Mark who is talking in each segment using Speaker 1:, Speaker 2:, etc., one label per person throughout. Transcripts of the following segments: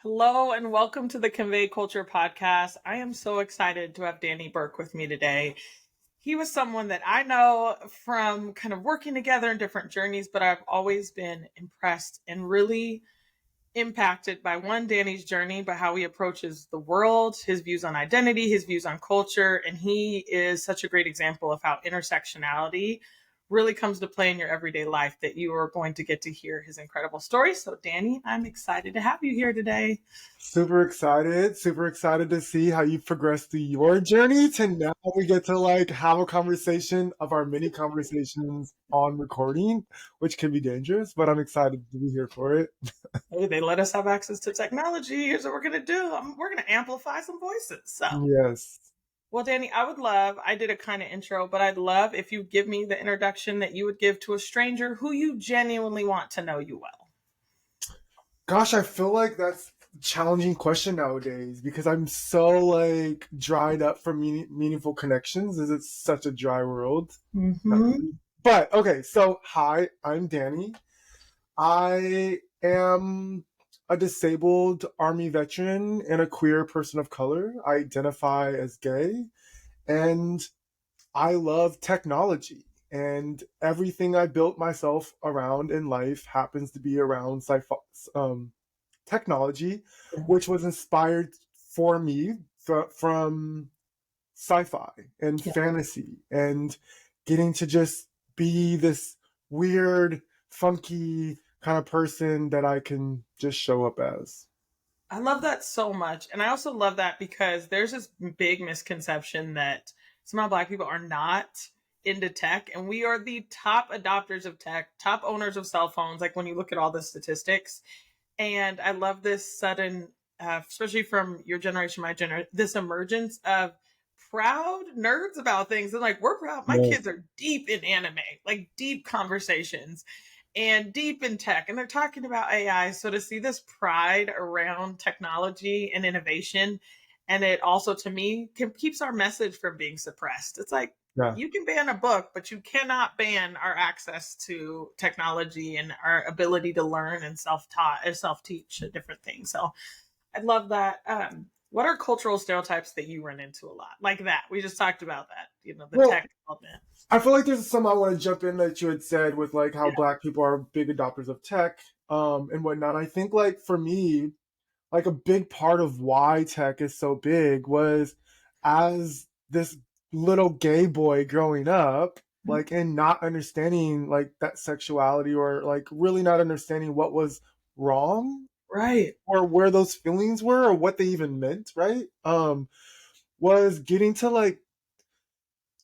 Speaker 1: Hello and welcome to the Convey Culture podcast. I am so excited to have Danny Burke with me today. He was someone that I know from kind of working together in different journeys, but I've always been impressed and really impacted by Danny's journey, by how he approaches the world, his views on identity, his views on culture. And he is such a great example of how intersectionality really comes to play in your everyday life, that you are going to get to hear his incredible story. So Danny, I'm excited to have you here today.
Speaker 2: Super excited to see how you progress through your journey to now we get to have a conversation of our mini conversations on recording, which can be dangerous, but I'm excited to be here for it.
Speaker 1: Hey, they let us have access to technology. Here's what we're going to do. We're going to amplify some voices. So,
Speaker 2: Yes.
Speaker 1: well, Danny, I did a kind of intro, but I'd love if you give me the introduction that you would give to a stranger who you genuinely want to know you well.
Speaker 2: Gosh, I feel like that's a challenging question nowadays because I'm so dried up from meaningful connections as it's such a dry world.
Speaker 1: Mm-hmm.
Speaker 2: But okay, so hi, I'm Danny. I am a disabled Army veteran and a queer person of color. I identify as gay, and I love technology. And everything I built myself around in life happens to be around technology, which was inspired for me from sci-fi and fantasy and getting to just be this weird, funky kind of person that I can just show up as.
Speaker 1: I love that so much. And I also love that because there's this big misconception that somehow Black people are not into tech. And we are the top adopters of tech, top owners of cell phones, like when you look at all the statistics. And I love this sudden, especially from your generation, my generation, this emergence of proud nerds about things. And like, we're proud. My
Speaker 2: Yes.
Speaker 1: kids are deep in anime, like deep conversations and deep in tech. And they're talking about AI. So to see this pride around technology and innovation, and it also, to me, keeps our message from being suppressed. It's like,
Speaker 2: Yeah.
Speaker 1: you can ban a book, but you cannot ban our access to technology and our ability to learn and self-taught and self-teach different things. So I love that. What are cultural stereotypes that you run into a lot? Like that. We just talked about that, the
Speaker 2: Well,
Speaker 1: tech element.
Speaker 2: I feel like there's some I want to jump in that you had said with how
Speaker 1: Yeah.
Speaker 2: Black people are big adopters of tech and whatnot. I think for me, a big part of why tech is so big was as this little gay boy growing up, and not understanding that sexuality or really not understanding what was wrong
Speaker 1: Right.
Speaker 2: or where those feelings were or what they even meant, right? Was getting to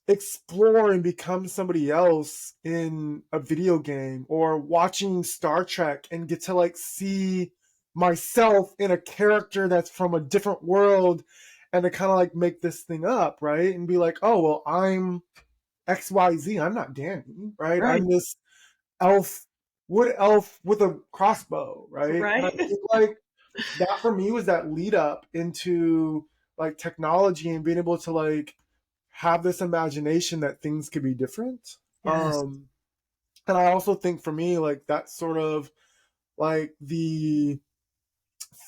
Speaker 2: explore and become somebody else in a video game or watching Star Trek and get to see myself in a character that's from a different world and to kind of make this thing up, right? And be like, oh, well, I'm XYZ. I'm not Danny, right?
Speaker 1: Right.
Speaker 2: I'm this elf, wood elf with a crossbow, right? And I
Speaker 1: Right.
Speaker 2: think that for me was that lead up into technology and being able to have this imagination that things could be different.
Speaker 1: Yes.
Speaker 2: And I also think for me, that's sort of the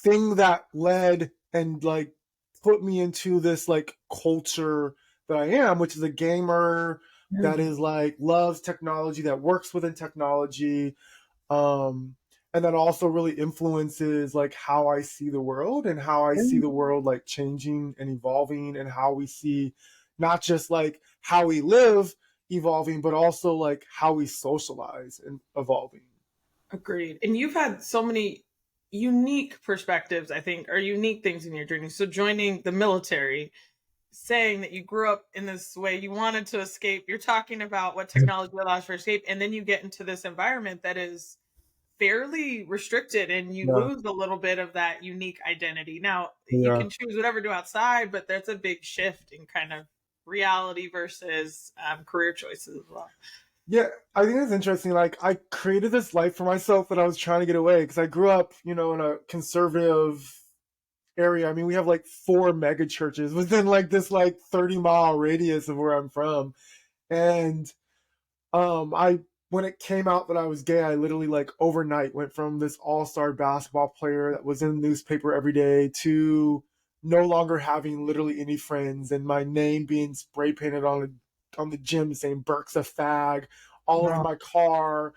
Speaker 2: thing that led and put me into this culture that I am, which is a gamer that is loves technology, that works within technology, and that also really influences how I see the world and how I see the world changing and evolving, and how we see not just how we live evolving, but also how we socialize and evolving.
Speaker 1: Agreed. And you've had so many unique perspectives, I think, or unique things in your journey. So joining the military, saying that you grew up in this way, you wanted to escape. You're talking about what technology allows for escape, and then you get into this environment that is fairly restricted, and you
Speaker 2: Yeah,
Speaker 1: lose a little bit of that unique identity. Now, you
Speaker 2: yeah.
Speaker 1: can choose whatever to do outside, but that's a big shift in kind of reality versus career choices as well.
Speaker 2: Yeah, I think it's interesting. I created this life for myself that I was trying to get away because I grew up, in a conservative area. I mean, we have 4 mega churches within this 30-mile radius of where I'm from. And I when it came out that I was gay, I literally like overnight went from this all-star basketball player that was in the newspaper every day to no longer having literally any friends, and my name being spray painted on the gym saying Burke's a fag all over
Speaker 1: No.
Speaker 2: my car.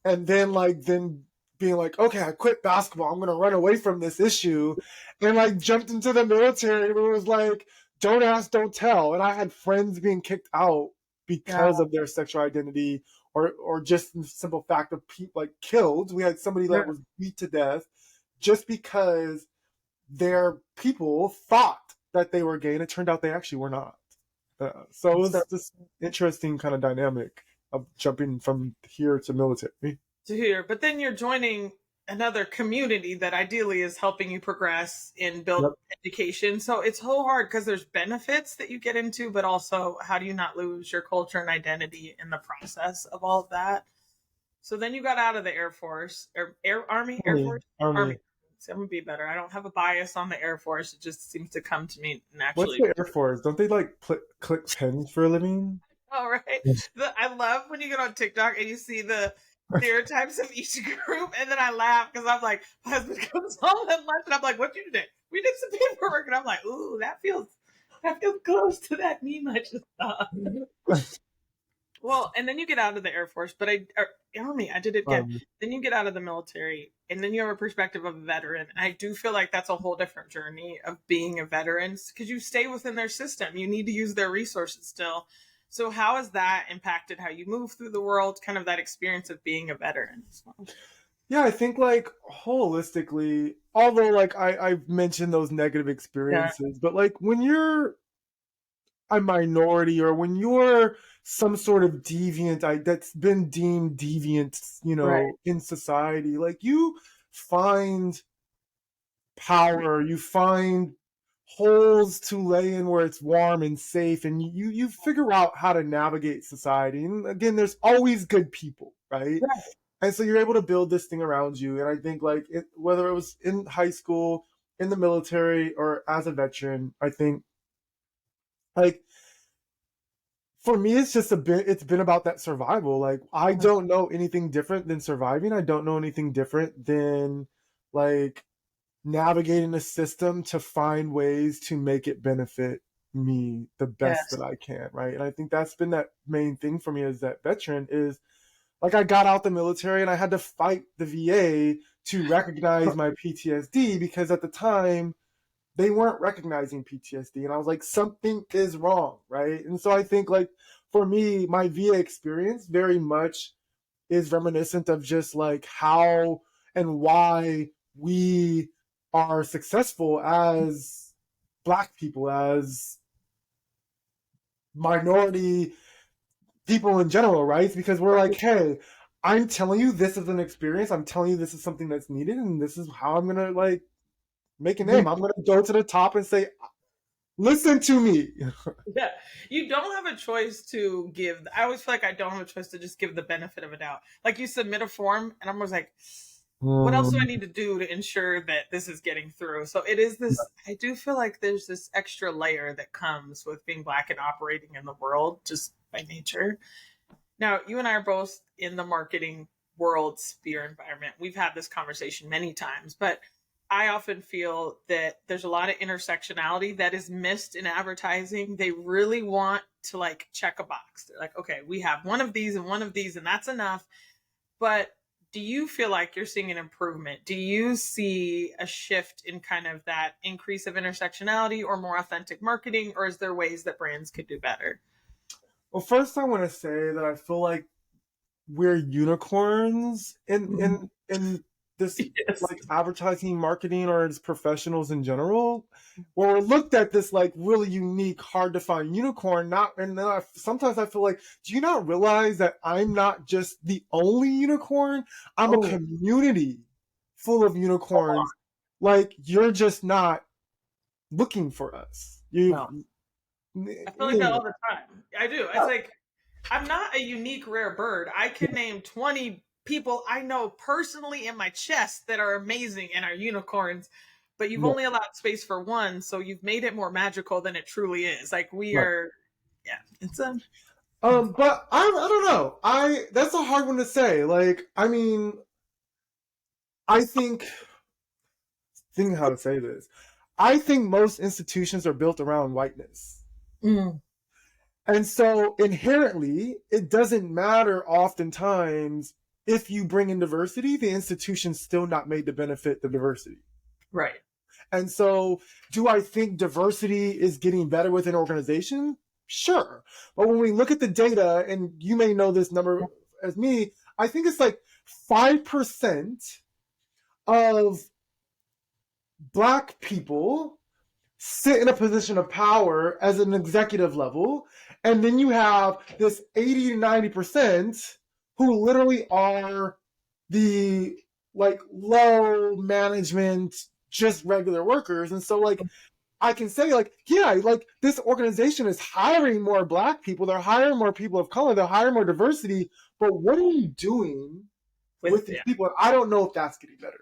Speaker 2: And then being like, okay, I quit basketball, I'm gonna run away from this issue, and like jumped into the military, and it was like, don't ask, don't tell. And I had friends being kicked out
Speaker 1: Yeah.
Speaker 2: because of their sexual identity, or just the simple fact of people like killed. We had somebody that was beat to death just because their people thought that they were gay, and it turned out they actually were not. So it was this interesting kind of dynamic of jumping from here to military.
Speaker 1: To hear, but then you're joining another community that ideally is helping you progress and build
Speaker 2: Yep.
Speaker 1: education. So it's so hard because there's benefits that you get into, but also how do you not lose your culture and identity in the process of all of that? So then you got out of the Air Force or Army.
Speaker 2: Army.
Speaker 1: So I'm gonna be better. I don't have a bias on the Air Force. It just seems to come to me
Speaker 2: What's
Speaker 1: naturally.
Speaker 2: the Air Force? Don't they like click pens for a living?
Speaker 1: All right. I love when you get on TikTok and you see the stereotypes of each group, and then I laugh because I'm like, my husband comes home at lunch, and I'm like, "What did you do today?" We did some paperwork, and I'm like, "Ooh, that feels close to that meme I just saw." Well, and then you get out of the Air Force, but Army, I did it again. Then you get out of the military, and then you have a perspective of a veteran. And I do feel like that's a whole different journey of being a veteran because you stay within their system. You need to use their resources still. So how has that impacted how you move through the world, kind of that experience of being a veteran as well?
Speaker 2: Yeah, I think like holistically, although like I've mentioned those negative experiences, but like when you're a minority or when you're some sort of deviant that's been deemed deviant, in society, like you find power, you find holes to lay in where it's warm and safe, and you figure out how to navigate society. And again, there's always good people, right? And so you're able to build this thing around you. And I think like whether it was in high school, in the military, or as a veteran, I think like for me, it's been about that survival. Like I don't know anything different than surviving. I don't know anything different than like navigating a system to find ways to make it benefit me the best that I can, right? And I think that's been that main thing for me as that veteran is like I got out the military and I had to fight the VA to recognize my PTSD because at the time they weren't recognizing PTSD, and I was like, something is wrong, right? And so I think like for me, my VA experience very much is reminiscent of just like how and why we are successful as Black people, as minority people in general, right? Because we're like, hey, I'm telling you this is an experience. I'm telling you this is something that's needed, and this is how I'm gonna like make a name. I'm gonna go to the top and say, listen to me.
Speaker 1: Yeah, you don't have a choice to give. I always feel like I don't have a choice to just give the benefit of a doubt. Like you submit a form, and I'm always like, what else do I need to do to ensure that this is getting through? So it is this, I do feel like there's this extra layer that comes with being Black and operating in the world just by nature. Now, you and I are both in the marketing world sphere environment. We've had this conversation many times, but I often feel that there's a lot of intersectionality that is missed in advertising. They really want to like check a box. They're like, okay, we have one of these, and that's enough. But do you feel like you're seeing an improvement? Do you see a shift in kind of that increase of intersectionality or more authentic marketing, or is there ways that brands could do better?
Speaker 2: Well, first I want to say that I feel like we're unicorns in this like advertising, marketing, or as professionals in general, where we're looked at this like really unique, hard to find unicorn. Sometimes I feel like, do you not realize that I'm not just the only unicorn? I'm a community full of unicorns. Like you're just not looking for us.
Speaker 1: I feel like that all the time. I do. It's like I'm not a unique rare bird. I can name 20 people I know personally in my chest that are amazing and are unicorns, but you've only allowed space for one, so you've made it more magical than it truly is. Like we are, it's
Speaker 2: But I don't know. That's a hard one to say. Like, I mean, I think how to say this. I think most institutions are built around whiteness.
Speaker 1: Mm,
Speaker 2: And so inherently, it doesn't matter oftentimes if you bring in diversity, the institution's still not made to benefit the diversity.
Speaker 1: right.
Speaker 2: And so, do I think diversity is getting better within organization? Sure. But when we look at the data, and you may know this number as me, I think it's like 5% of Black people sit in a position of power as an executive level. And then you have this 80 to 90% who literally are the like low management, just regular workers. And so like I can say like, yeah, like this organization is hiring more Black people, they're hiring more people of color, they're hiring more diversity, but what are you doing with these
Speaker 1: Yeah.
Speaker 2: people? I don't know if that's getting better.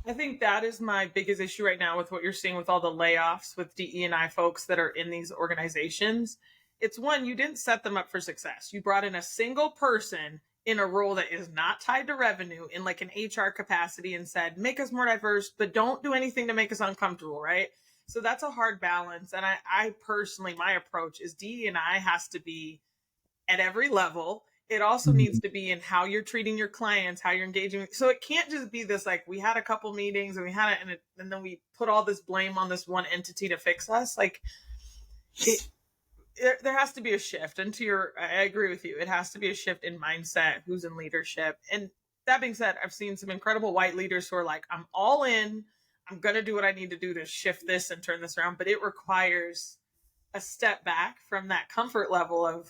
Speaker 1: I think that is my biggest issue right now with what you're seeing with all the layoffs with DE&I folks that are in these organizations. It's one, you didn't set them up for success. You brought in a single person in a role that is not tied to revenue in like an HR capacity and said, make us more diverse, but don't do anything to make us uncomfortable, right? So that's a hard balance. And I personally, my approach is DE&I has to be at every level. It also needs to be in how you're treating your clients, how you're engaging. So it can't just be this like we had a couple meetings and we had it, and then we put all this blame on this one entity to fix us. Like there has to be a shift. And I agree with you. It has to be a shift in mindset. Who's in leadership? And that being said, I've seen some incredible white leaders who are like, I'm all in. I'm gonna do what I need to do to shift this and turn this around. But it requires a step back from that comfort level of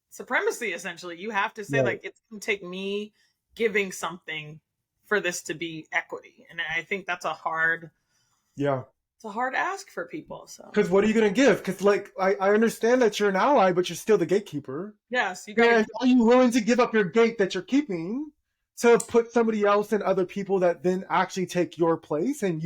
Speaker 1: supremacy. Essentially, you have to say
Speaker 2: Right.
Speaker 1: like it's going to take me giving something for this to be equity, and I think that's
Speaker 2: Yeah.
Speaker 1: it's a hard ask for people. So
Speaker 2: Because what are you going to give? Because, like, I understand that you're an ally, but you're still the gatekeeper.
Speaker 1: yes, you got to.
Speaker 2: And are you willing to give up your gate that you're keeping to put somebody else and other people that then actually take your place and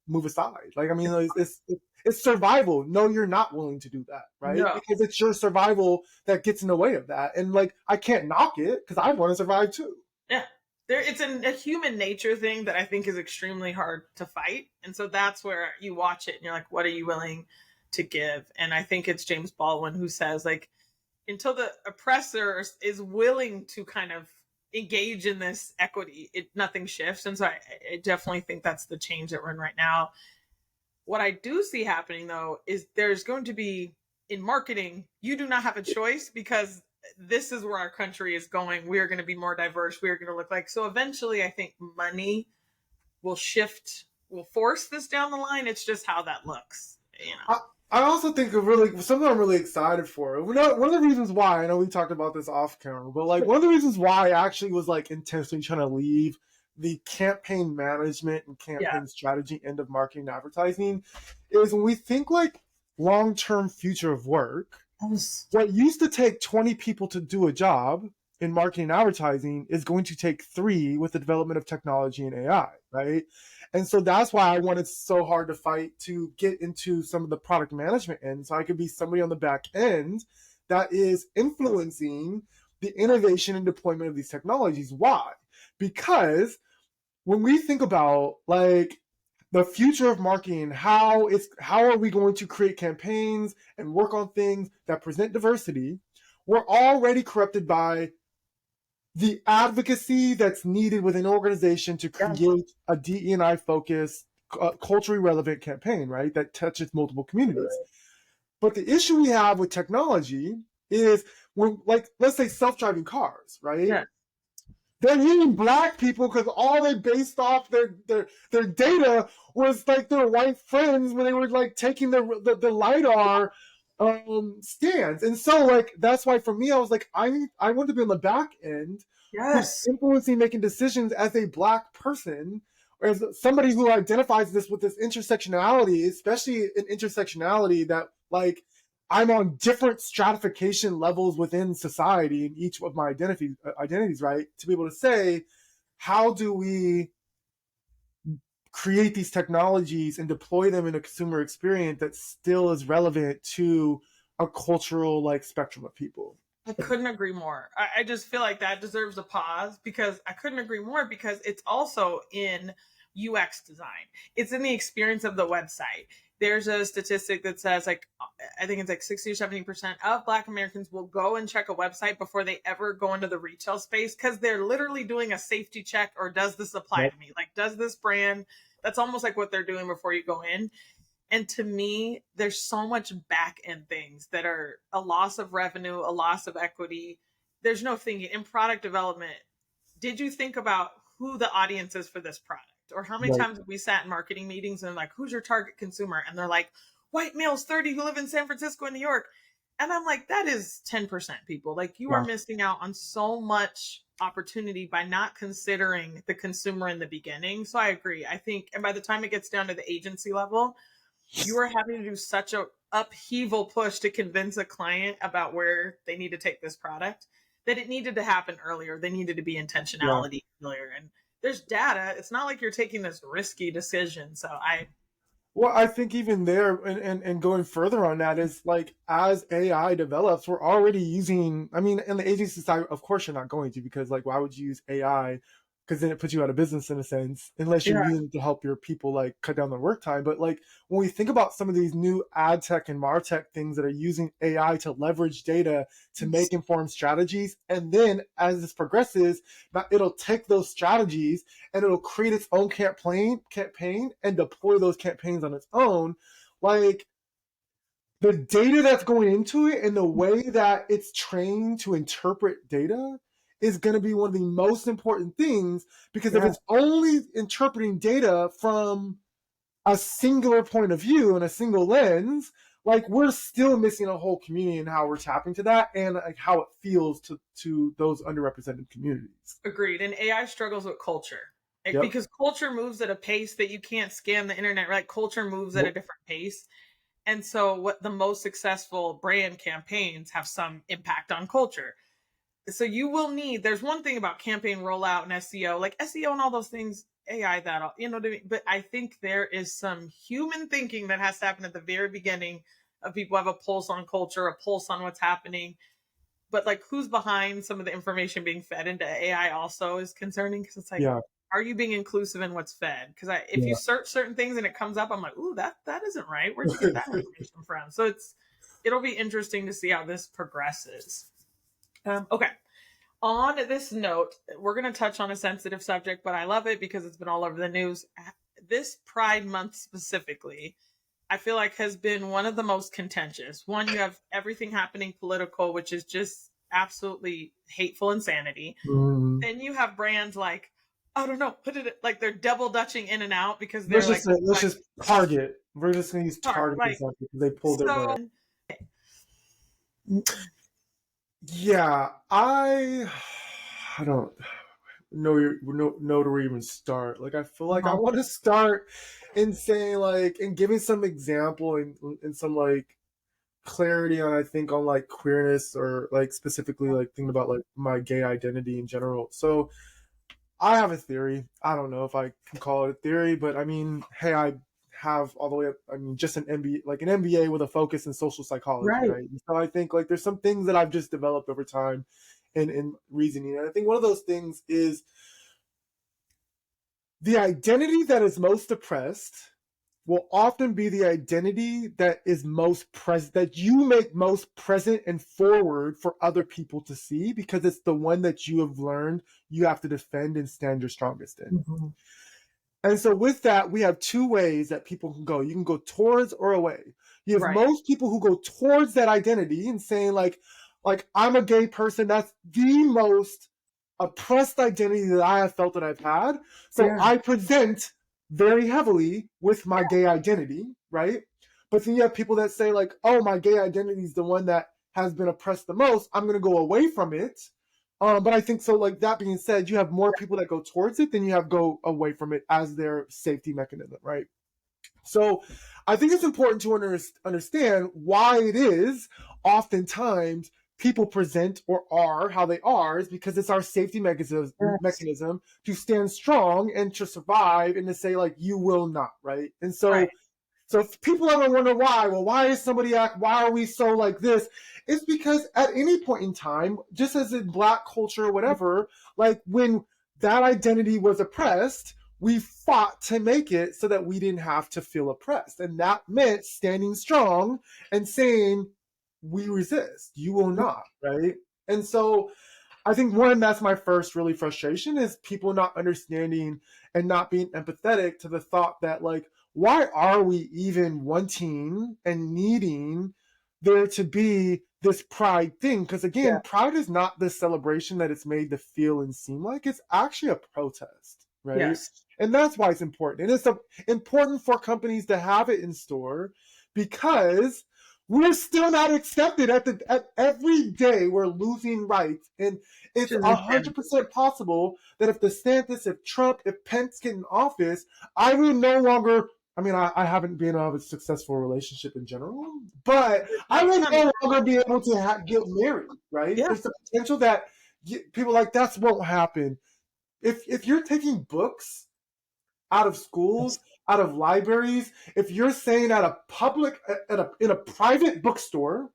Speaker 2: move aside? Like, I mean, it's survival. No, you're not willing to do that, right?
Speaker 1: No,
Speaker 2: Because it's your survival that gets in the way of that. And, like, I can't knock it because I want to survive too.
Speaker 1: yeah, it's a human nature thing that I think is extremely hard to fight, and so that's where you watch it and you're like, what are you willing to give? And I think it's James Baldwin who says like, until the oppressor is willing to kind of engage in this equity, nothing shifts. And so I definitely think that's the change that we're in right now. What I do see happening though is there's going to be in marketing, you do not have a choice because this is where our country is going. We are going to be more diverse. We are going to look like, so eventually I think money will shift, will force this down the line. It's just how that looks, you know.
Speaker 2: I also think of really something I'm really excited for. One of the reasons why I know we talked about this off camera, but like one of the reasons why I actually was like intentionally trying to leave the campaign management and campaign strategy end of marketing and advertising is when we think like long-term future of work.
Speaker 1: Yes.
Speaker 2: What used to take 20 people to do a job in marketing and advertising is going to take 3 with the development of technology and AI, right? And so that's why I wanted so hard to fight to get into some of the product management end so I could be somebody on the back end that is influencing the innovation and deployment of these technologies. Why? Because when we think about like the future of marketing, how are we going to create campaigns and work on things that present diversity, we're already corrupted by the advocacy that's needed within an organization to create a DE&I focused, culturally relevant campaign, right? That touches multiple communities. But the issue we have with technology is when, like, let's say self-driving cars, right?
Speaker 1: Yeah.
Speaker 2: They're hitting Black people because all they based off their data was like their white friends when they were like taking the LiDAR scans. And so like that's why for me I was like I want to be on the back end,
Speaker 1: Yes.
Speaker 2: influencing making decisions as a Black person or as somebody who identifies this with this intersectionality, especially an intersectionality that like I'm on different stratification levels within society in each of my identities, right? To be able to say, how do we create these technologies and deploy them in a consumer experience that still is relevant to a cultural like spectrum of people.
Speaker 1: I couldn't agree more. I just feel like that deserves a pause because I couldn't agree more because it's also in UX design. It's in the experience of the website. There's a statistic that says like I think it's like 60 or 70% of Black Americans will go and check a website before they ever go into the retail space because they're literally doing a safety check or does this apply to me? Like, does this brand? That's almost like what they're doing before you go in. And to me, there's so much back end things that are a loss of revenue, a loss of equity. There's no thinking in product development. Did you think about who the audience is for this product? Or how many times have we sat in marketing meetings and like, who's your target consumer? And they're like, white males 30 who live in San Francisco and New York. And I'm like, that is 10% people. Like you are missing out on so much opportunity by not considering the consumer in the beginning. So I agree. I think, and by the time it gets down to the agency level, you are having to do such a upheaval push to convince a client about where they need to take this product that it needed to happen earlier. They needed to be intentionality earlier. And there's data. It's not like you're taking this risky decision. So
Speaker 2: I think even there and going further on that is like as AI develops, we're already using, I mean, in the agency side, of course you're not going to, because like why would you use AI? Because then it puts you out of business in a sense, unless you're using it to help your people like cut down their work time. But like when we think about some of these new ad tech and martech things that are using AI to leverage data to make informed strategies, and then as this progresses, it'll take those strategies and it'll create its own campaign and deploy those campaigns on its own. Like the data that's going into it and the way that it's trained to interpret data is going to be one of the most important things, because if it's only interpreting data from a singular point of view and a single lens, like we're still missing a whole community and how we're tapping to that and like how it feels to those underrepresented communities.
Speaker 1: Agreed. And AI struggles with culture because culture moves at a pace that you can't scan the internet, right? Culture moves at a different pace. And so what the most successful brand campaigns have some impact on culture. So you will need, there's one thing about campaign rollout and SEO, like SEO and all those things, AI, that all, you know what I mean? But I think there is some human thinking that has to happen at the very beginning of people have a pulse on culture, a pulse on what's happening. But like who's behind some of the information being fed into AI also is concerning, because it's like, are you being inclusive in what's fed? Because if you search certain things and it comes up, I'm like, ooh, that isn't right. Where'd you get that information from? So it'll be interesting to see how this progresses. Okay. On this note, we're going to touch on a sensitive subject, but I love it because it's been all over the news. This Pride Month specifically, I feel like has been one of the most contentious. One, you have everything happening political, which is just absolutely hateful insanity. Then you have brands like, I don't know, like they're double dutching in and out because they're
Speaker 2: let's just Target. We're just going to use Target because they pulled their brand. Yeah, I don't know where to even start. Like, I feel like I want to start in saying like, and giving some example and some like clarity on, I think, on like queerness, or like specifically like thinking about like my gay identity in general. So I have a theory. I don't know if I can call it a theory, but I mean, hey, I have all the way up, I mean, just an MBA with a focus in social psychology, right? And so I think like there's some things that I've just developed over time in reasoning. And I think one of those things is the identity that is most oppressed will often be the identity that is most present, that you make most present and forward for other people to see, because it's the one that you have learned you have to defend and stand your strongest in. And so with that, we have two ways that people can go. You can go towards or away. You have most people who go towards that identity and saying like I'm a gay person. That's the most oppressed identity that I have felt that I've had. So I present very heavily with my gay identity, right? But then you have people that say like, oh, my gay identity is the one that has been oppressed the most. I'm going to go away from it. But I think so, like that being said, you have more people that go towards it than you have go away from it as their safety mechanism, right? So I think it's important to understand why it is oftentimes people present or are how they are, is because it's our safety mechanism to stand strong and to survive and to say like, you will not, right? And so So if people ever wonder why, well, why are we so like this? It's because at any point in time, just as in Black culture or whatever, like when that identity was oppressed, we fought to make it so that we didn't have to feel oppressed. And that meant standing strong and saying, we resist, you will not, right? And so I think that's my first really frustration is people not understanding and not being empathetic to the thought that like, why are we even wanting and needing there to be this pride thing? Because again, pride is not this celebration that it's made to feel and seem like. It's actually a protest, right?
Speaker 1: Yes.
Speaker 2: And that's why it's important. And it's important for companies to have it in store because we're still not accepted at every day. We're losing rights. And it's 100% possible that if DeSantis, if Trump, if Pence get in office, I will no longer, I mean, I haven't been able to have a successful relationship in general, but I will no longer be able to get married, right?
Speaker 1: Yeah.
Speaker 2: There's the potential that people like, that won't happen. If you're taking books out of schools, out of libraries, if you're saying in a private bookstore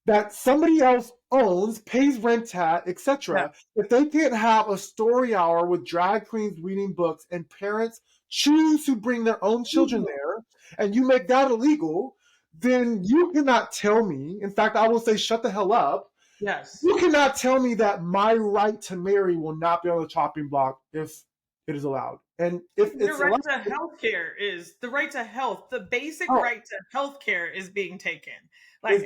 Speaker 2: that somebody else owns, pays rent at, etc., if they can't have a story hour with drag queens reading books and parents choose to bring their own children there, and you make that illegal, then you cannot tell me, in fact, I will say shut the hell up.
Speaker 1: Yes.
Speaker 2: You cannot tell me that my right to marry will not be on the chopping block if it is allowed. And if
Speaker 1: the
Speaker 2: it's
Speaker 1: right
Speaker 2: allowed,
Speaker 1: to healthcare is the right to health. The basic right to healthcare is being taken. Like,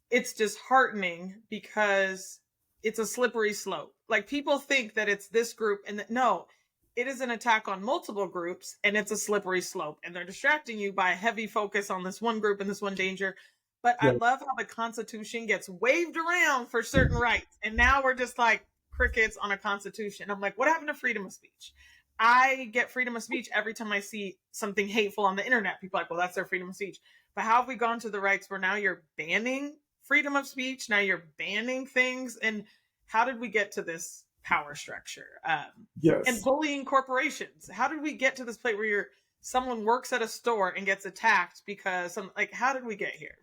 Speaker 1: it's disheartening because it's a slippery slope. Like people think that it's this group and no, it is an attack on multiple groups and it's a slippery slope. And they're distracting you by a heavy focus on this one group and this one danger. But I love how the Constitution gets waved around for certain rights. And now we're just like crickets on a Constitution. I'm like, what happened to freedom of speech? I get freedom of speech every time I see something hateful on the internet. People are like, well, that's their freedom of speech. But how have we gone to the rights where now you're banning freedom of speech? Now you're banning things. And how did we get to this power structure? And bullying corporations. How did we get to this place where someone works at a store and gets attacked because how did we get here?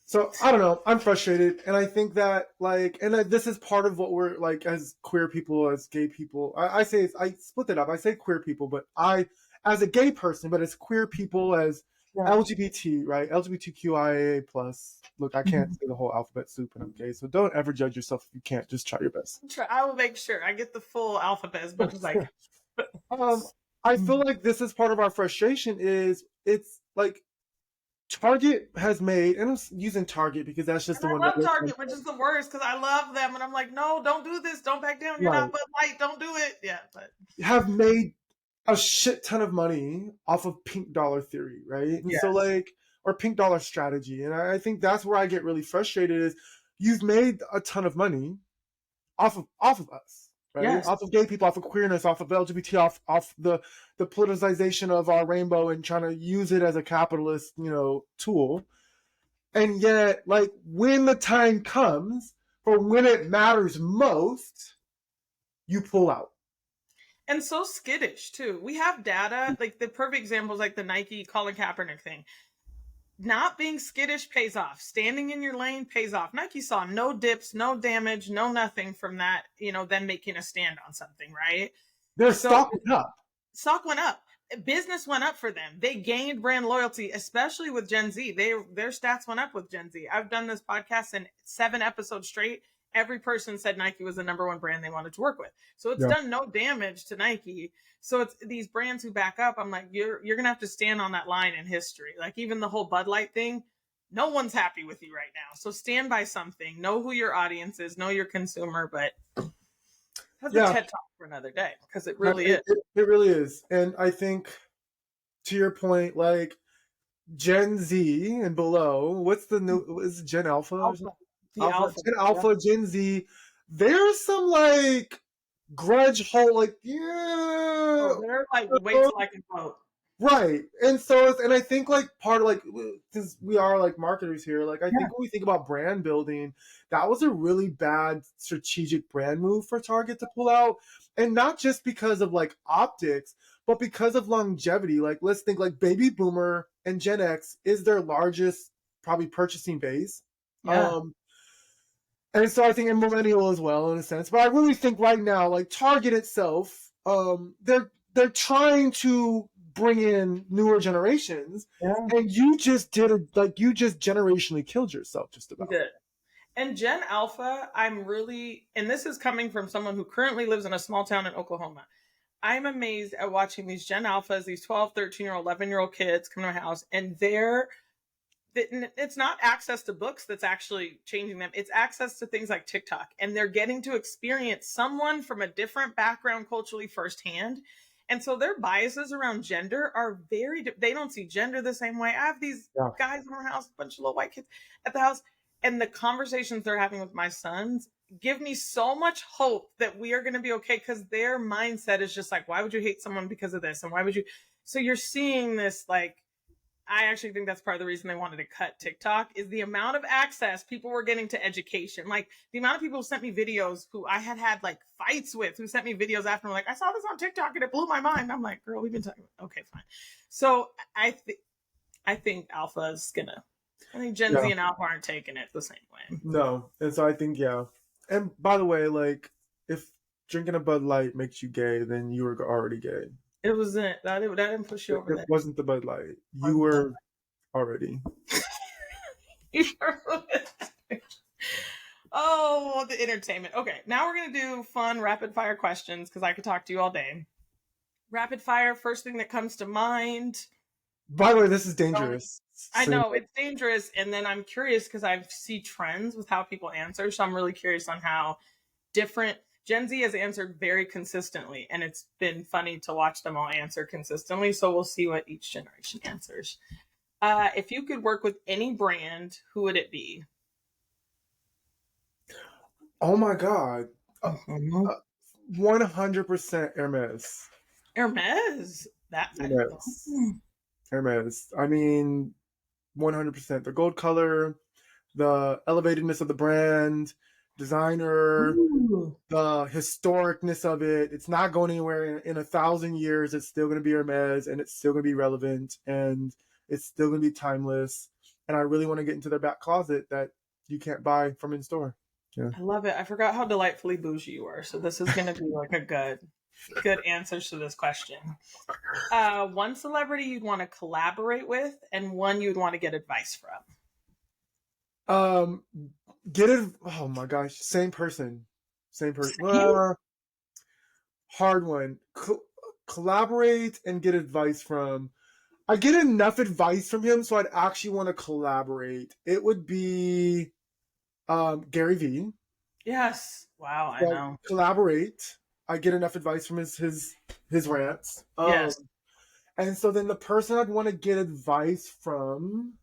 Speaker 2: So I don't know. I'm frustrated, and I think that this is part of what we're like as queer people, as gay people. I split it up. I say queer people, but I, as a gay person, but as queer people, as LGBT, right? LGBTQIA plus. Look, I can't say the whole alphabet soup, and I'm gay, so don't ever judge yourself if you can't. Just try your best.
Speaker 1: I will make sure I get the full alphabet, but it's like.
Speaker 2: I feel like this is part of our frustration. It's like Target has made, and I'm using Target because that's just the one.
Speaker 1: I love Target, which is the worst because I love them, and I'm like, no, don't do this, don't back down. You're not Bud Light, don't do it. Yeah, but
Speaker 2: have made a shit ton of money off of pink dollar theory, right? And so or pink dollar strategy, and I think that's where I get really frustrated. Is you've made a ton of money off of us. Right? Off of gay people, off of queerness, off of LGBT, off the politicization of our rainbow and trying to use it as a capitalist, tool. And yet, when the time comes for when it matters most, you pull out.
Speaker 1: And so skittish too. We have data, like the perfect example is like the Nike Colin Kaepernick thing. Not being skittish pays off. Standing in your lane pays off. Nike saw no dips, no damage, no nothing from that, them making a stand on something, right?
Speaker 2: Their stock went up.
Speaker 1: Stock went up. Business went up for them. They gained brand loyalty, especially with Gen Z. Their stats went up with Gen Z. I've done this podcast in 7 episodes straight. Every person said Nike was the number one brand they wanted to work with. So it's done no damage to Nike. So it's these brands who back up. I'm like, you're going to have to stand on that line in history. Like even the whole Bud Light thing, no one's happy with you right now. So stand by something. Know who your audience is. Know your consumer. But that's a TED Talk for another day because it really is.
Speaker 2: It really is. And I think to your point, Gen Z and below, what's the new, is it Gen Alpha? Alpha, Gen Z, there's some grudge hole,
Speaker 1: they're like, wait till I can vote.
Speaker 2: Right. And so, and I think like part of like, since we are like marketers here, like I think when we think about brand building, that was a really bad strategic brand move for Target to pull out. And not just because of like optics, but because of longevity. Like, let's think like baby boomer and Gen X is their largest probably purchasing base.
Speaker 1: Yeah.
Speaker 2: And so I think in millennial as well in a sense. But I really think right now, like Target itself, they're trying to bring in newer generations,
Speaker 1: Yeah.
Speaker 2: and you just you just generationally killed yourself just about.
Speaker 1: Good. And Gen Alpha, I'm really, and this is coming from someone who currently lives in a small town in Oklahoma. I'm amazed at watching these Gen Alphas, these 12, 13-year-old, 11-year-old kids come to my house, and it's not access to books that's actually changing them. It's access to things like TikTok. And they're getting to experience someone from a different background culturally firsthand. And so their biases around gender are they don't see gender the same way. I have these guys in our house, a bunch of little white kids at the house, and the conversations they're having with my sons give me so much hope that we are going to be okay, because their mindset is just like, why would you hate someone because of this? And why would you? So you're seeing this, like, I actually think that's part of the reason they wanted to cut TikTok is the amount of access people were getting to education. Like the amount of people who sent me videos who I had like fights with, who sent me videos after, like, I saw this on TikTok and it blew my mind. I'm like, girl, we've been talking. Okay, fine. So I think Alpha is gonna. I think Gen Z and Alpha aren't taking it the same way.
Speaker 2: No, and so I think And by the way, like if drinking a Bud Light makes you gay, then you were already gay.
Speaker 1: It wasn't that didn't push you over
Speaker 2: It
Speaker 1: there.
Speaker 2: wasn't the Bud Light. You were already.
Speaker 1: You sure was. Oh, the entertainment. Okay, now we're going to do fun rapid fire questions because I could talk to you all day. Rapid fire, first thing that comes to mind.
Speaker 2: By the way, this is dangerous.
Speaker 1: I know, it's dangerous. And then I'm curious because I see trends with how people answer. So I'm really curious on how different Gen Z has answered very consistently. And it's been funny to watch them all answer consistently. So we'll see what each generation answers. If you could work with any brand, who would it be?
Speaker 2: Oh my God. 100% Hermes.
Speaker 1: Hermes?
Speaker 2: Hermes. Hermes. I mean, 100%. The gold color, the elevatedness of the brand, designer, the historicness of it. It's not going anywhere. In 1,000 years, it's still going to be Hermes, and it's still going to be relevant, and it's still going to be timeless. And I really want to get into their back closet that you can't buy from in store. Yeah.
Speaker 1: I love it. I forgot how delightfully bougie you are. So this is going to be like a good answers to this question. One celebrity you'd want to collaborate with, and one you'd want to get advice from.
Speaker 2: Oh my gosh, same person. Hard one. Collaborate and get advice from. I get enough advice from him, so I'd actually want to collaborate. It would be Gary Vee.
Speaker 1: Yes. Wow, I know.
Speaker 2: Collaborate. I get enough advice from his rants.
Speaker 1: Yes.
Speaker 2: And so then the person I'd want to get advice from.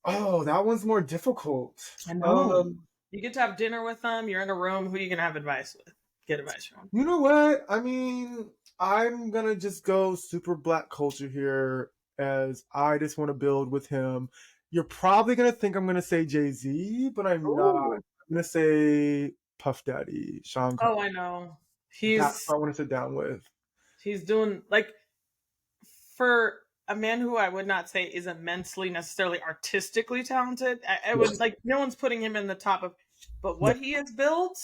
Speaker 2: Oh, that one's more difficult.
Speaker 1: I know. You get to have dinner with them. You're in a room. Who are you going to have advice with? Get advice from?
Speaker 2: You know what? I mean, I'm going to just go super Black culture here, as I just want to build with him. You're probably going to think I'm going to say Jay-Z, but I'm not. I'm going to say Puff Daddy, Sean Combs.
Speaker 1: Oh, I know.
Speaker 2: That's what I want to sit down with.
Speaker 1: He's doing, like, for a man who I would not say is immensely necessarily artistically talented. I would like, no one's putting him in the top of, but what he has built.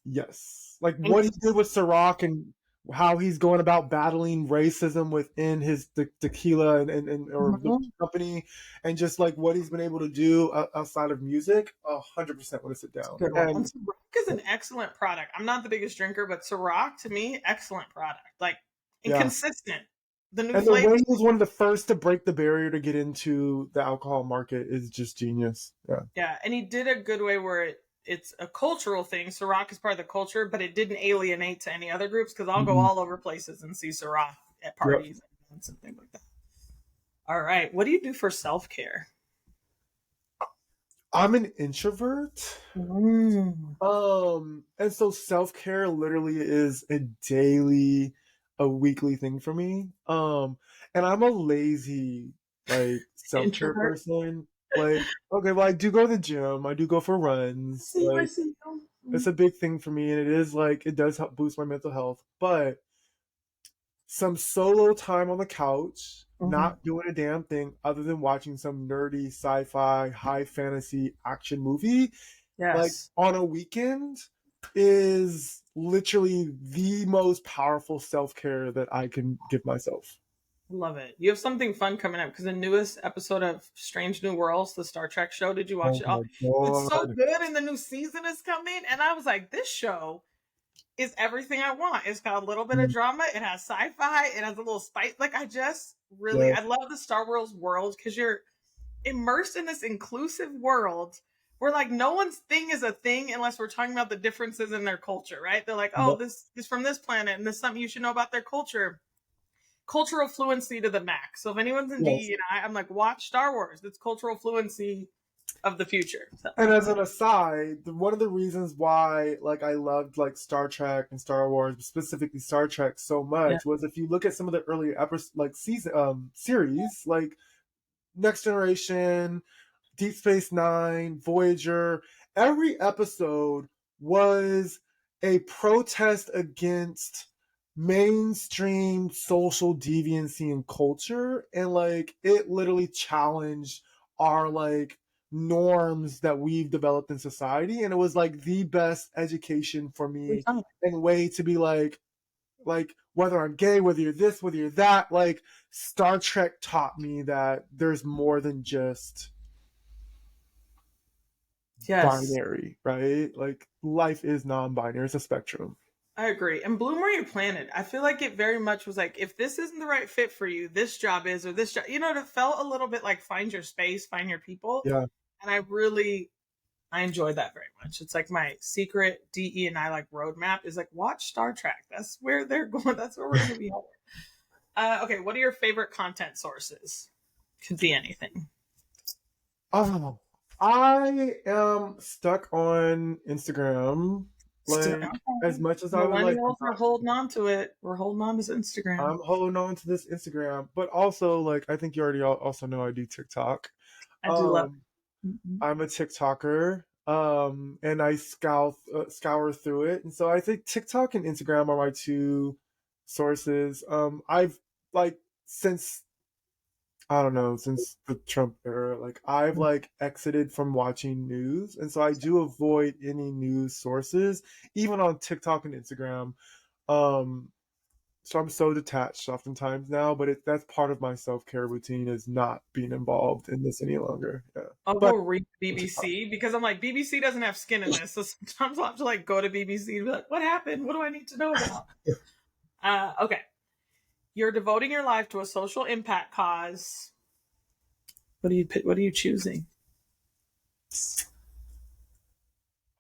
Speaker 2: Yes. Like what he did with Ciroc and how he's going about battling racism within his tequila or the company, and just like what he's been able to do outside of music. 100% want to sit down.
Speaker 1: And Ciroc is an excellent product. I'm not the biggest drinker, but Ciroc to me, excellent product. Like, and consistent. The new flavor.
Speaker 2: The way he was one of the first to break the barrier to get into the alcohol market is just genius. Yeah,
Speaker 1: and he did a good way where it's a cultural thing. Ciroc is part of the culture, but it didn't alienate to any other groups, because I'll go all over places and see Ciroc at parties and something like that. All right, what do you do for self-care?
Speaker 2: I'm an introvert. And so self-care literally is a daily a weekly thing for me. And I'm a lazy like self-care
Speaker 1: Introvert.
Speaker 2: person. Like, okay, well, I do go to the gym, I do go for runs.
Speaker 1: I
Speaker 2: Like,
Speaker 1: see.
Speaker 2: it's a big thing for me, and it is like it does help boost my mental health. But some solo time on the couch,
Speaker 1: Mm-hmm.
Speaker 2: not doing a damn thing other than watching some nerdy sci-fi, high fantasy action movie, like
Speaker 1: Yes.
Speaker 2: on a weekend, is literally the most powerful self-care that I can give myself.
Speaker 1: Love it. You have something fun coming up because the newest episode of Strange New Worlds, the Star Trek show, did you watch
Speaker 2: Oh
Speaker 1: it all?
Speaker 2: my
Speaker 1: It's so
Speaker 2: god.
Speaker 1: good, and the new season is coming. And I was like, this show is everything I want. It's got a little bit of drama. It has sci-fi. It has a little spice. Like I just really,
Speaker 2: Yeah.
Speaker 1: I love the Star Wars world because you're immersed in this inclusive world where like no one's thing is a thing unless we're talking about the differences in their culture, right? They're like, oh,
Speaker 2: Yep.
Speaker 1: this is from this planet and this is something you should know about their culture. Cultural fluency to the max. So if anyone's in
Speaker 2: Yes.
Speaker 1: DE&I, I'm like, watch Star Wars. It's cultural fluency of the future. So
Speaker 2: And as an aside, one of the reasons why like I loved like Star Trek and Star Wars, specifically Star Trek so
Speaker 1: yeah.
Speaker 2: much was if you look at some of the earlier episodes like season series like Next Generation, Deep Space Nine, Voyager, every episode was a protest against mainstream social deviancy and culture, and like it literally challenged our like norms that we've developed in society, and it was like the best education for me and way to be like whether I'm gay, whether you're this, whether you're that, like Star Trek taught me that there's more than just
Speaker 1: Yes.
Speaker 2: binary, right? Like life is non-binary, it's a spectrum.
Speaker 1: I agree. And Bloom Where You Planted, I feel like it very much was like, if this isn't the right fit for you, this job is, or this job, you know, it felt a little bit like find your space, find your people.
Speaker 2: Yeah.
Speaker 1: And I enjoy that very much. It's like my secret DE&I like roadmap is like, watch Star Trek. That's where they're going. That's where we're going to be headed. Okay. What are your favorite content sources? Could be anything.
Speaker 2: Oh, I am stuck on Instagram. Like as much as I would like,
Speaker 1: Millennials are holding on to it. We're holding on to Instagram.
Speaker 2: I'm holding on to this Instagram, but also like I think you already also know I do TikTok.
Speaker 1: I do love it.
Speaker 2: I'm a TikToker, and I scour through it, and so I think TikTok and Instagram are my two sources. I've like since I don't know since the Trump era, like I've like exited from watching news, and so I do avoid any news sources, even on TikTok and Instagram. Um, so I'm so detached oftentimes now, but that's part of my self-care routine is not being involved in this any longer. Yeah.
Speaker 1: I'll
Speaker 2: But
Speaker 1: go read BBC because I'm like, BBC doesn't have skin in this. So sometimes I'll have to like go to BBC and be like, what happened? What do I need to know about? Okay. You're devoting your life to a social impact cause. What are you choosing?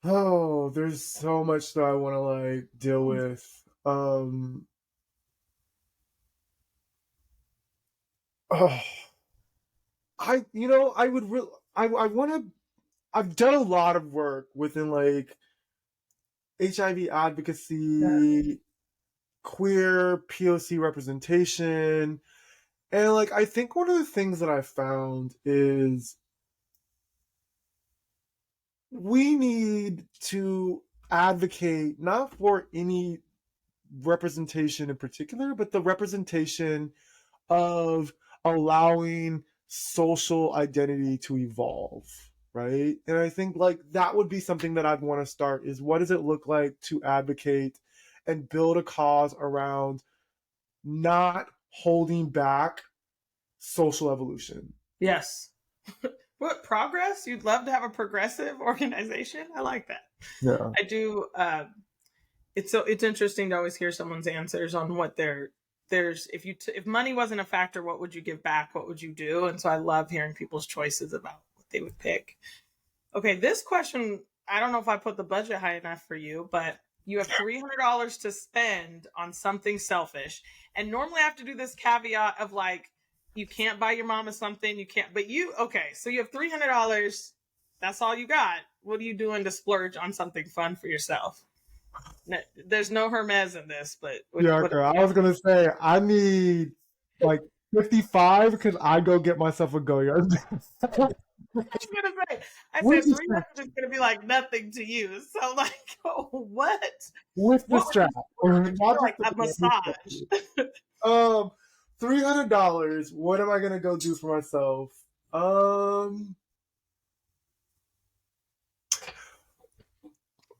Speaker 2: Oh, there's so much that I want to like deal with. Oh, I would really, I want to, I've done a lot of work within like HIV advocacy, queer POC representation. And like, I think one of the things that I found is we need to advocate not for any representation in particular, but the representation of allowing social identity to evolve, right? And I think like that would be something that I'd want to start is what does it look like to advocate and build a cause around not holding back social evolution.
Speaker 1: Yes. What progress? You'd love to have a progressive organization? I like that.
Speaker 2: Yeah.
Speaker 1: I do. It's interesting to always hear someone's answers on what there's if money wasn't a factor, what would you give back? What would you do? And so I love hearing people's choices about what they would pick. Okay, this question, I don't know if I put the budget high enough for you, but you have $300 to spend on something selfish. And normally I have to do this caveat of like, you can't buy your mama something, you can't, but okay, so you have $300, that's all you got. What are you doing to splurge on something fun for yourself? There's no Hermes in this, but
Speaker 2: Yeah,
Speaker 1: what
Speaker 2: okay. I was gonna say I need like 55 because I go get myself a Goyard.
Speaker 1: I was gonna say, I
Speaker 2: With
Speaker 1: said
Speaker 2: the
Speaker 1: 300
Speaker 2: strap.
Speaker 1: is gonna be like nothing to you. So like, what?
Speaker 2: With the
Speaker 1: What would
Speaker 2: strap.
Speaker 1: you
Speaker 2: Or
Speaker 1: would you
Speaker 2: not
Speaker 1: feel
Speaker 2: just
Speaker 1: like
Speaker 2: the
Speaker 1: a massage?
Speaker 2: um $300. What am I gonna go do for myself? Um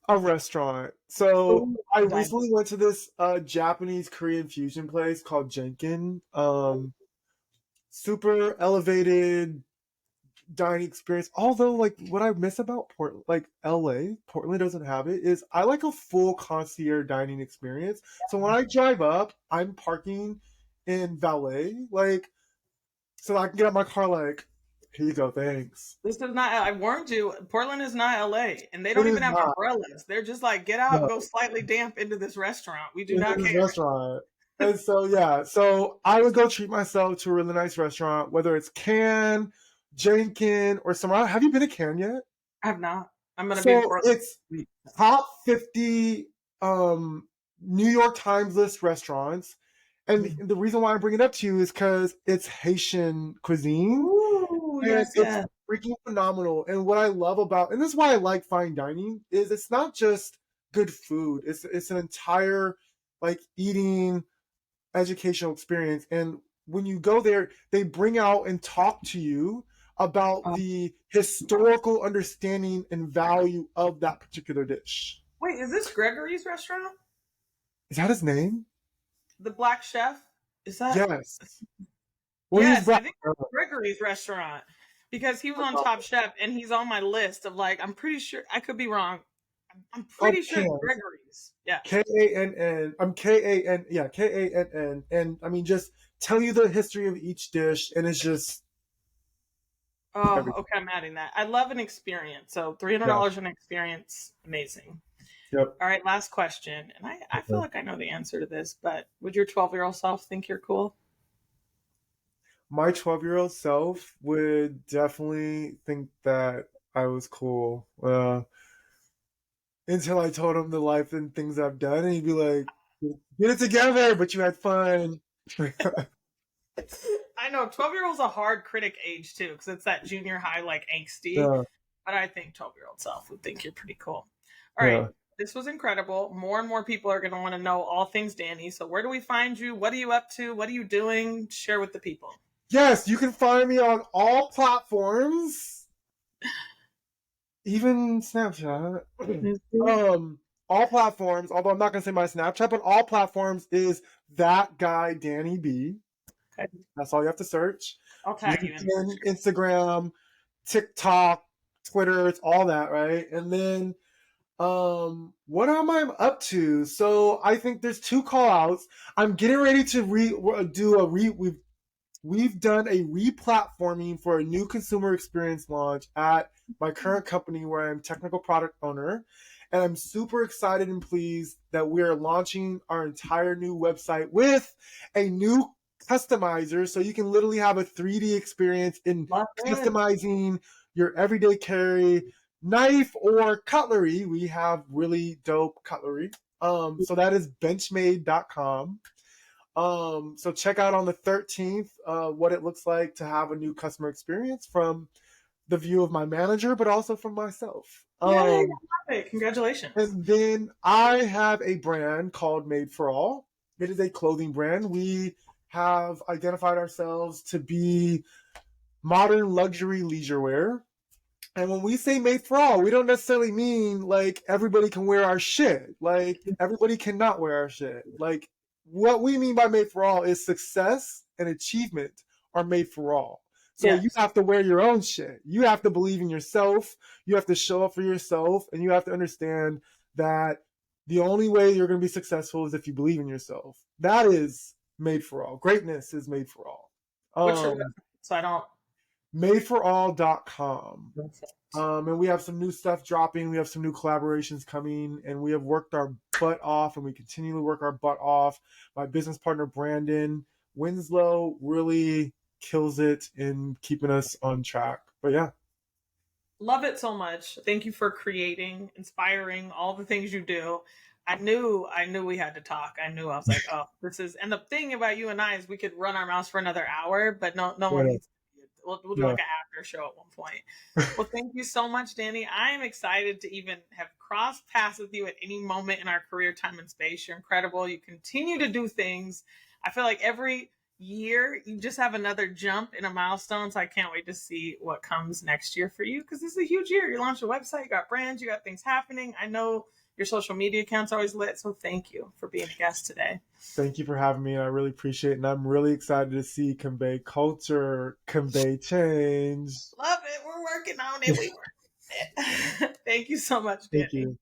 Speaker 2: a restaurant. So
Speaker 1: Ooh,
Speaker 2: I
Speaker 1: done.
Speaker 2: recently went to this Japanese Korean fusion place called Jenkin. Super elevated dining experience. Although, like, what I miss about like LA, Portland doesn't have it, is I like a full concierge dining experience. So when I drive up, I'm parking in valet, like, so I can get out my car, like, here you go, thanks.
Speaker 1: This is not. I warned you. Portland is not LA, and they
Speaker 2: It
Speaker 1: don't
Speaker 2: is
Speaker 1: even have
Speaker 2: not.
Speaker 1: umbrellas. They're just like, get out,
Speaker 2: No,
Speaker 1: go slightly damp into this restaurant. We do
Speaker 2: it
Speaker 1: not
Speaker 2: is a
Speaker 1: care.
Speaker 2: restaurant. And so, yeah, so I would go treat myself to a really nice restaurant, whether it's Cannes, Jenkin, or somewhere. Have you been to Cannes yet?
Speaker 1: I have not. I'm gonna be in
Speaker 2: So
Speaker 1: Portland.
Speaker 2: it's top 50 New York Times list restaurants. And the reason why I bring it up to you is because it's Haitian cuisine
Speaker 1: Ooh,
Speaker 2: and
Speaker 1: yes,
Speaker 2: it's
Speaker 1: yes.
Speaker 2: freaking phenomenal. And what I love about, and this is why I like fine dining, is it's not just good food. It's an entire like eating educational experience. And when you go there, they bring out and talk to you about
Speaker 1: Oh.
Speaker 2: the historical understanding and value of that particular dish.
Speaker 1: Wait, is this Gregory's restaurant?
Speaker 2: Is that his name?
Speaker 1: The Black Chef? Is that?
Speaker 2: Yes. Well, he's
Speaker 1: Yes,
Speaker 2: black.
Speaker 1: I think it's Gregory's restaurant because he was on Top Chef and he's on my list of like, I'm pretty sure, I could be wrong. I'm
Speaker 2: Of
Speaker 1: pretty sure it's
Speaker 2: Cannes.
Speaker 1: Gregory's. Yes.
Speaker 2: Kann. I'm Kan. Yeah, Kann. And I mean, just tell you the history of each dish, and it's just
Speaker 1: Oh,
Speaker 2: everything.
Speaker 1: okay. I'm adding that. I love an experience. So
Speaker 2: Yeah.
Speaker 1: $300 an experience. Amazing.
Speaker 2: Yep.
Speaker 1: All right. Last question. And I feel like I know the answer to this, but would your 12-year-old self think you're cool?
Speaker 2: My 12-year-old self would definitely think that I was cool. Until I told him the life and things I've done, and he'd be like, "Get it together," but you had fun.
Speaker 1: I know 12-year-old's a hard critic age too, because it's that junior high, like angsty.
Speaker 2: Yeah,
Speaker 1: But I think 12-year-old self would think you're pretty cool. All right.
Speaker 2: yeah.
Speaker 1: This was incredible. More and more people are going to want to know all things Danny. So, where do we find you? What are you up to? What are you doing? Share with the people.
Speaker 2: Yes, you can find me on all platforms, even Snapchat. um, all platforms. Although I'm not gonna say my Snapchat, but all platforms is that guy Danny B.
Speaker 1: Okay.
Speaker 2: That's all you have to search.
Speaker 1: I'll tag you in.
Speaker 2: LinkedIn, Instagram, TikTok, Twitter, it's all that, right? And then what am I up to? So I think there's two call outs. I'm getting ready to we've done a re-platforming for a new consumer experience launch at my current company where I'm technical product owner. And I'm super excited and pleased that we are launching our entire new website with a new customizer. So you can literally have a 3D experience in
Speaker 1: Love it.
Speaker 2: customizing your everyday carry, knife or cutlery. We have really dope cutlery. So that is benchmade.com. So check out on the 13th what it looks like to have a new customer experience from the view of my manager, but also from myself.
Speaker 1: Yay. I love it. Congratulations.
Speaker 2: And then I have a brand called Made for All. It is a clothing brand. We have identified ourselves to be modern luxury leisure wear. And when we say made for all, we don't necessarily mean like everybody can wear our shit. Like everybody cannot wear our shit. Like what we mean by made for all is success and achievement are made for all. So you
Speaker 1: Yes.
Speaker 2: have to wear your own shit. You have to believe in yourself. You have to show up for yourself. And you have to understand that the only way you're going to be successful is if you believe in yourself. That is made for all. Greatness is made for all.
Speaker 1: What's your website? So I don't.
Speaker 2: Madeforall.com. And we have some new stuff dropping. We have some new collaborations coming, and we have worked our butt off, and we continue to work our butt off. My business partner, Brandon Winslow, really kills it in keeping us on track. But yeah.
Speaker 1: Love it so much. Thank you for creating, inspiring, all the things you do. I knew we had to talk. I knew I was like, oh, this is. And the thing about you and I is we could run our mouths for another hour, but no one
Speaker 2: Yeah,
Speaker 1: needs. We'll do
Speaker 2: yeah.
Speaker 1: like an after show at one point. Well, thank you so much, Danny. I am excited to even have crossed paths with you at any moment in our career, time, and space. You're incredible. You continue to do things. I feel like every year you just have another jump in a milestone. So I can't wait to see what comes next year for you, because this is a huge year. You launched a website, you got brands, you got things happening. I know your social media account's always lit. So thank you for being a guest today.
Speaker 2: Thank you for having me. I really appreciate it. And I'm really excited to see Convey culture, Convey change.
Speaker 1: Love it. We're working on it. We work it. Thank you so much,
Speaker 2: Thank
Speaker 1: Danny.
Speaker 2: you.